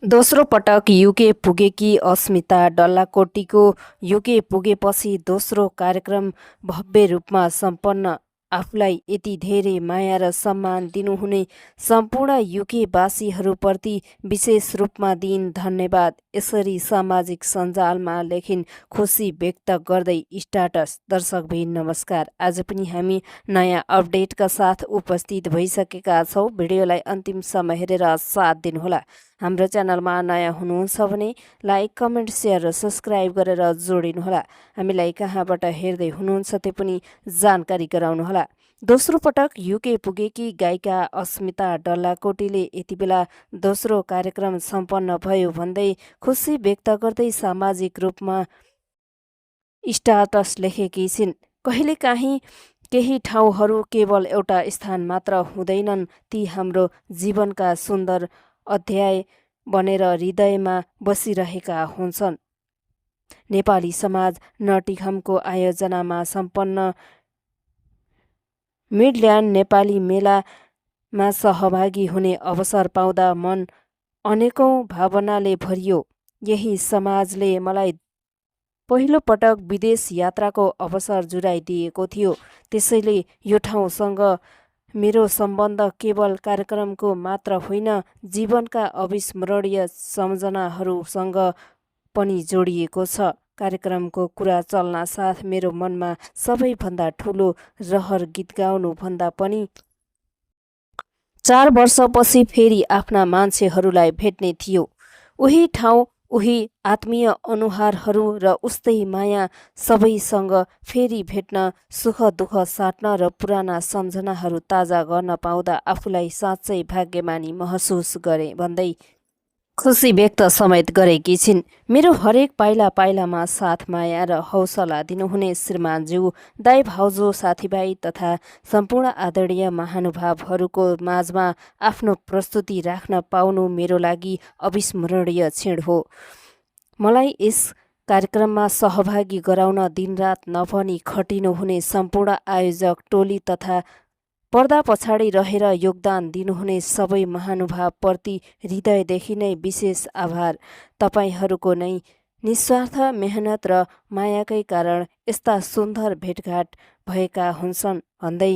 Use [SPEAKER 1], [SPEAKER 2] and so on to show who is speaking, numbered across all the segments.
[SPEAKER 1] दोस्रो पटक युके पुगेकी अस्मिता डल्लाकोटीको युके पुगेपछि दोस्रो कार्यक्रम भव्य रूपमा सम्पन्न। आफूलाई यति धेरै माया र सम्मान दिनुहुने सम्पूर्ण युकेवासीहरूप्रति विशेष रूपमा दिन धन्यवाद। यसरी सामाजिक सञ्जालमा लेखिन् खुसी व्यक्त गर्दै स्टाटस। दर्शकबिन नमस्कार, आज पनि हामी नयाँ अपडेटका साथ उपस्थित भइसकेका छौँ। भिडियोलाई अन्तिमसम्म हेरेर साथ दिनुहोला। हाम्रो च्यानलमा नयाँ हुनुहुन्छ भने लाइक, कमेन्ट, सेयर र सब्सक्राइब गरेर जोडिनुहोला। हामीलाई कहाँबाट हेर्दै हुनुहुन्छ त्यो पनि जानकारी गराउनुहोला। दोस्रो पटक युके पुगेकी गायिका अस्मिता डल्लाकोटीले यति बेला दोस्रो कार्यक्रम सम्पन्न भयो भन्दै खुसी व्यक्त गर्दै सामाजिक रूपमा स्टाटस लेखेकी छिन्। कहिलेकाहीँ केही ठाउँहरू केवल एउटा स्थान मात्र हुँदैनन्, ती हाम्रो जीवनका सुन्दर अध्याय बनेर हृदयमा बसिरहेका हुन्छन्। नेपाली समाज नटिघमको आयोजनामा सम्पन्न मिडल्यान्ड नेपाली मेलामा सहभागी हुने अवसर पाउँदा मन अनेकौं भावनाले भरियो। यही समाजले मलाई पहिलो पटक विदेश यात्राको अवसर जुराइदिएको थियो। त्यसैले यो ठाउँसँग मेरो सम्बन्ध केवल कार्यक्रमको मात्र होइन, जीवनका अविस्मरणीय सम्झनाहरूसँग पनि जोडिएको छ। कार्यक्रमको कुरा चल्न साथ मेरो मनमा सबैभन्दा ठुलो रहर गीत गाउनु भन्दा पनि 4 वर्षपछि फेरि आफ्ना मान्छेहरूलाई भेट्ने थियो। उही ठाउँ, उही आत्मीय अनुहारहरू र उस्तै माया सबैसँग फेरि भेट्न, सुख दुःख साट्न र पुराना सम्झनाहरू ताजा गर्न पाउँदा आफूलाई साँच्चै भाग्यमानी महसुस गरे भन्दै खुसी व्यक्त समेत गरेकी छिन्। मेरो हरेक पाइला पाइलामा साथ, माया र हौसला दिनुहुने श्रीमानज्यू, दाइ भाउजू, साथीभाइ तथा सम्पूर्ण आदरणीय महानुभावहरूको माझमा आफ्नो प्रस्तुति राख्न पाउनु मेरो लागि अविस्मरणीय क्षण हो। मलाई यस कार्यक्रममा सहभागी गराउन दिनरात नभनी खटिनुहुने सम्पूर्ण आयोजक टोली तथा पर्दा पछाडि रहेर योगदान दिनुहुने सबै महानुभावप्रति हृदयदेखि नै विशेष आभार। तपाईँहरूको नै निस्वार्थ मेहनत र मायाकै कारण यस्ता सुन्दर भेटघाट भएका हुन्छन् भन्दै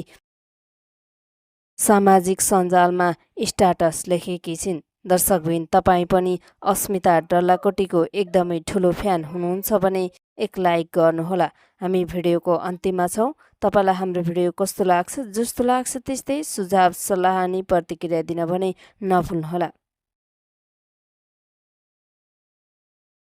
[SPEAKER 1] सामाजिक सञ्जालमा स्टाटस लेखेकी छिन्। दर्शकबिन, तपाईँ पनि अस्मिता डल्लाकोटीको एकदमै ठुलो फ्यान हुनुहुन्छ भने एक लाइक गर्नुहोला। हामी भिडियोको अन्त्यमा छौँ। तपाईँलाई हाम्रो भिडियो कस्तो लाग्छ, जस्तो लाग्छ त्यस्तै सुझाव, सल्लाह अनि प्रतिक्रिया दिन भने नभुल्नुहोला।